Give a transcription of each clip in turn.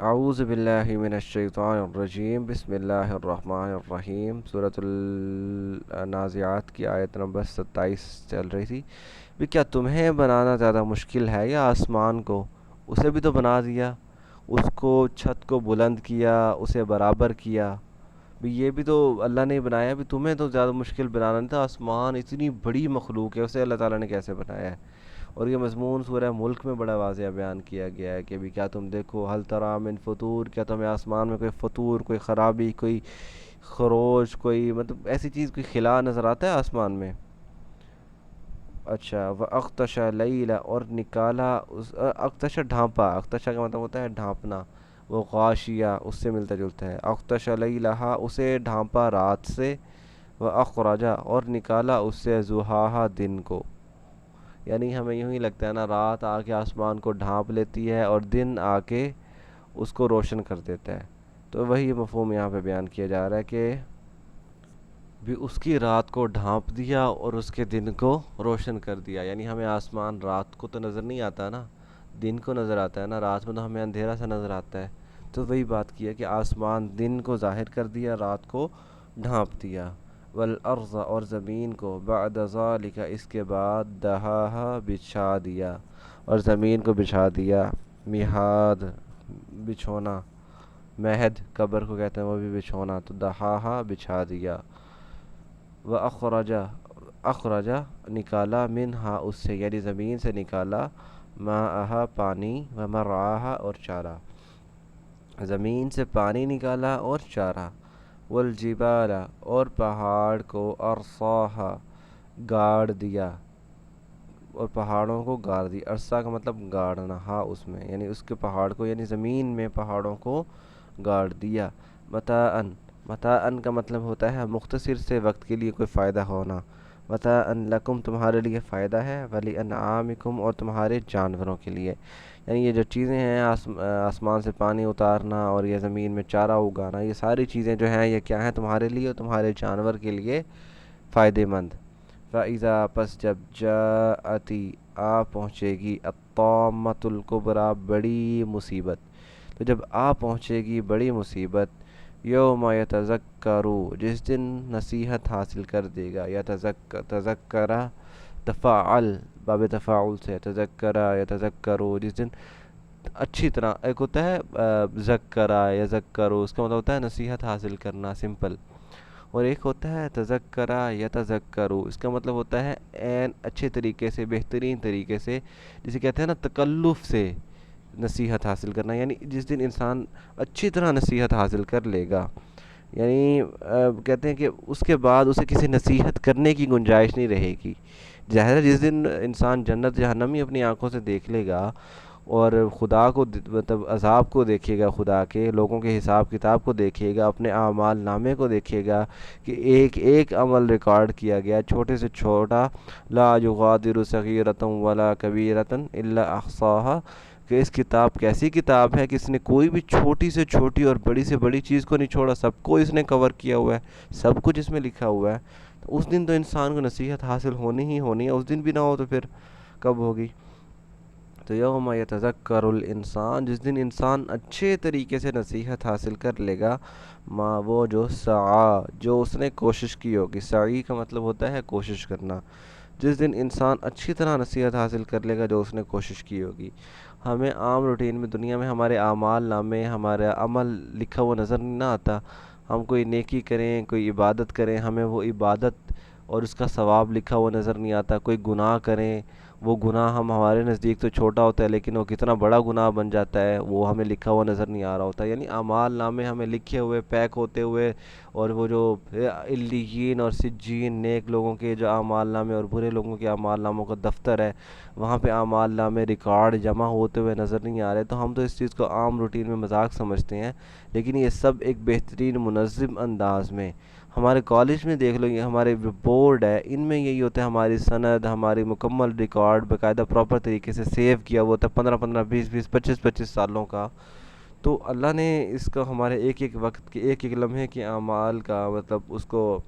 اعوذ باللہ من الشیطان الرجیم بسم اللہ الرحمن الرحیم سورۃ النازعات کی آیت نمبر 27 چل رہی تھی بھی کیا تمہیں بنانا زیادہ مشکل ہے یا آسمان کو؟ اسے بھی تو بنا دیا، اس کو چھت کو بلند کیا، اسے برابر کیا بھی، یہ بھی تو اللہ نے بنایا بھی، تمہیں تو زیادہ مشکل بنانا نہیں تھا؟ آسمان اتنی بڑی مخلوق ہے، اسے اللہ تعالیٰ نے کیسے بنایا ہے؟ اور یہ مضمون سورہ ملک میں بڑا واضح بیان کیا گیا ہے کہ بھی کیا تم دیکھو حل تری من فطور، کیا تمہیں آسمان میں کوئی فطور، کوئی خرابی، کوئی خروش، کوئی مطلب ایسی چیز، کوئی خلا نظر آتا ہے آسمان میں؟ اچھا، وہ اختشا لیلا، اور نکالا اس اختشا ڈھانپا، اختشا کا مطلب ہوتا ہے ڈھانپنا، وہ غاشیہ اس سے ملتا جلتا ہے، اختشا لیلہا اسے ڈھانپا رات سے، وہ اخرجا اور نکالا اس سے زحاہا دن کو. یعنی ہمیں یوں ہی لگتا ہے نا، رات آ کے آسمان کو ڈھانپ لیتی ہے اور دن آ کے اس کو روشن کر دیتا ہے. تو وہی مفہوم یہاں پہ بیان کیا جا رہا ہے کہ بھی اس کی رات کو ڈھانپ دیا اور اس کے دن کو روشن کر دیا. یعنی ہمیں آسمان رات کو تو نظر نہیں آتا نا، دن کو نظر آتا ہے نا، رات میں تو ہمیں اندھیرا سا نظر آتا ہے. تو وہی بات کی ہے کہ آسمان دن کو ظاہر کر دیا، رات کو ڈھانپ دیا. والارض اور زمین کو بعد ذالک اس کے بعد دہاہا بچھا دیا، اور زمین کو بچھا دیا. میہاد بچھونا، مہد قبر کو کہتے ہیں، وہ بھی بچھونا، تو دہاہا بچھا دیا. اخرجا نکالا منہا اس سے، یعنی زمین سے نکالا، ماءہا پانی، و مرعاہا اور چارہ، زمین سے پانی نکالا اور چارہ. والجبال اور پہاڑ کو ارصاہا گاڑ دیا، اور پہاڑوں کو گاڑ دیا. ارسا کا مطلب گاڑنا، ہا اس میں، یعنی اس کے پہاڑ کو، یعنی زمین میں پہاڑوں کو گاڑ دیا. متاعن، متاعن کا مطلب ہوتا ہے مختصر سے وقت کے لیے کوئی فائدہ ہونا. متاعن لکم تمہارے لیے فائدہ ہے، ولی انعامکم اور تمہارے جانوروں کے لیے. یعنی یہ جو چیزیں ہیں، آسمان سے پانی اتارنا اور یہ زمین میں چارہ اگانا، یہ ساری چیزیں جو ہیں یہ کیا ہیں تمہارے لیے اور تمہارے جانور کے لیے فائدہ مند. فَإِذَا پس جب جاءتی آ پہنچے گی الطامۃ الکبریٰ بڑی مصیبت، تو جب آ پہنچے گی بڑی مصیبت، یوم یتذکروا جس دن نصیحت حاصل کر دے گا، تذکرہ تفاعل، باب تفاعل سے، تذکرہ یتذکروا جس دن اچھی طرح، ایک ہوتا ہے ذکرہ یذکروا، اس کا مطلب ہوتا ہے نصیحت حاصل کرنا سمپل، اور ایک ہوتا ہے تذکرہ یتذکروا، اس کا مطلب ہوتا ہے عین اچھے طریقے سے، بہترین طریقے سے، جسے کہتے ہیں نا تکلف سے نصیحت حاصل کرنا. یعنی جس دن انسان اچھی طرح نصیحت حاصل کر لے گا، یعنی کہتے ہیں کہ اس کے بعد اسے کسی نصیحت کرنے کی گنجائش نہیں رہے گی. ظاہر ہے جس دن انسان جنت جہنم ہی اپنی آنکھوں سے دیکھ لے گا، اور خدا کو مطلب عذاب کو دیکھے گا، خدا کے لوگوں کے حساب کتاب کو دیکھے گا، اپنے اعمال نامے کو دیکھے گا کہ ایک ایک عمل ریکارڈ کیا گیا، چھوٹے سے چھوٹا، لا یغادر صغیرۃ ولا کبیرۃ الا احصاها، کہ اس کتاب کیسی کتاب ہے کہ اس نے کوئی بھی چھوٹی سے چھوٹی اور بڑی سے بڑی چیز کو نہیں چھوڑا، سب کو اس نے کور کیا ہوا ہے، سب کچھ اس میں لکھا ہوا ہے. تو اس دن تو انسان کو نصیحت حاصل ہونی ہی ہونی ہے، اس دن بھی نہ ہو تو پھر کب ہوگی؟ تو یوم یتذکر الانسان جس دن انسان اچھے طریقے سے نصیحت حاصل کر لے گا، ما وہ جو سعا جو اس نے کوشش کی ہوگی، سعی کا مطلب ہوتا ہے کوشش کرنا. جس دن انسان اچھی طرح نصیحت حاصل کر لے گا جو اس نے کوشش کی ہوگی. ہمیں عام روٹین میں دنیا میں ہمارے اعمال نامے، ہمارا عمل لکھا ہوا نظر نہیں نہ آتا. ہم کوئی نیکی کریں، کوئی عبادت کریں، ہمیں وہ عبادت اور اس کا ثواب لکھا ہوا نظر نہیں آتا. کوئی گناہ کریں، وہ گناہ ہمارے نزدیک تو چھوٹا ہوتا ہے لیکن وہ کتنا بڑا گناہ بن جاتا ہے، وہ ہمیں لکھا ہوا نظر نہیں آ رہا ہوتا. یعنی اعمال نامے ہمیں لکھے ہوئے، پیک ہوتے ہوئے، اور وہ جو علیین اور سجین، نیک لوگوں کے جو اعمال نامے اور برے لوگوں کے اعمال ناموں کا دفتر ہے، وہاں پہ اعمال نامے ریکارڈ جمع ہوتے ہوئے نظر نہیں آ رہے. تو ہم تو اس چیز کو عام روٹین میں مذاق سمجھتے ہیں، لیکن یہ سب ایک بہترین منظم انداز میں، ہمارے کالج میں دیکھ لو، یہ ہمارے بورڈ ہے، ان میں یہی ہوتا ہے، ہماری سند، ہماری مکمل ریکارڈ باقاعدہ پراپر طریقے سے سیو کیا ہوا ہوتا ہے، 15 15 20 20 25 25 سالوں کا. تو اللہ نے اس کا ہمارے ایک ایک وقت کے، ایک ایک لمحے کے اعمال کا، مطلب اس کو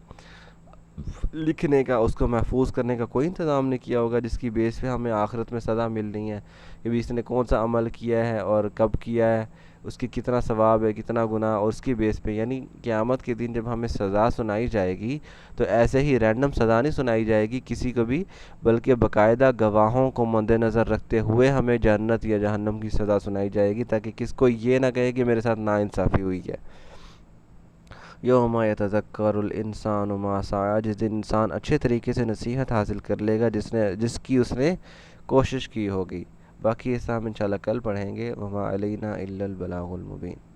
لکھنے کا، اس کو محفوظ کرنے کا کوئی انتظام نہیں کیا ہوگا، جس کی بیس پہ ہمیں آخرت میں سزا ملنی ہے کہ بھی اس نے کون سا عمل کیا ہے اور کب کیا ہے. اس کی کتنا ثواب ہے کتنا گناہ، اور اس کی بیس پہ یعنی قیامت کے دن جب ہمیں سزا سنائی جائے گی تو ایسے ہی رینڈم سزا نہیں سنائی جائے گی کسی کو بھی، بلکہ باقاعدہ گواہوں کو مد نظر رکھتے ہوئے ہمیں جنت یا جہنم کی سزا سنائی جائے گی، تاکہ کس کو یہ نہ کہے کہ میرے ساتھ ناانصافی ہوئی ہے۔ یوم یتذکر الانسان ما سعی، جس دن انسان اچھے طریقے سے نصیحت حاصل کر لے گا جس کی اس نے کوشش کی ہوگی۔ باقی حصہ ہم انشاءاللہ کل پڑھیں گے۔ وما علینا الا البلاغ المبین۔